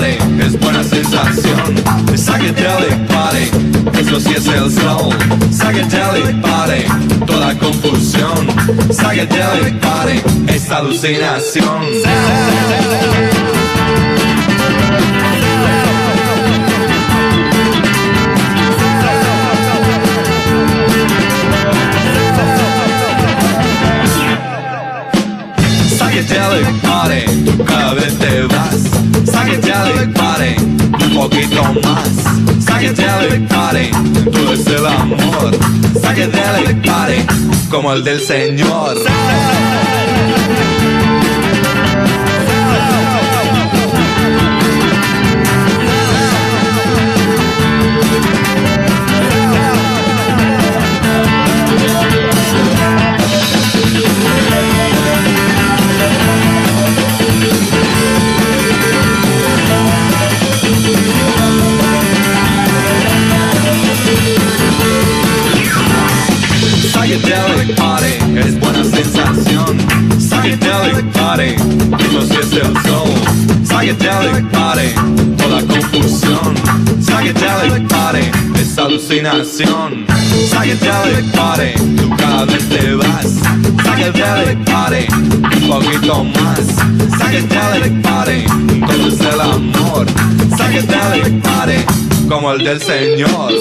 party, es buena sensación. Psychedelic party, eso sí es el soul. Psychedelic party, toda confusión. Psychedelic party, es alucinación. Psychedelic party, tú cada vez te vas. Psychedelic party, un poquito más. Psychedelic party, todo es el amor. Psychedelic party, como el del Señor. Psychedelic party, es buena sensación. Psychedelic party, eso sí es el soul. Psychedelic party, toda confusión. Psychedelic party, es alucinación. Psychedelic party, tú cada vez te vas. Psychedelic party, un poquito más. Psychedelic party, todo es el amor. Psychedelic party, como el del Señor.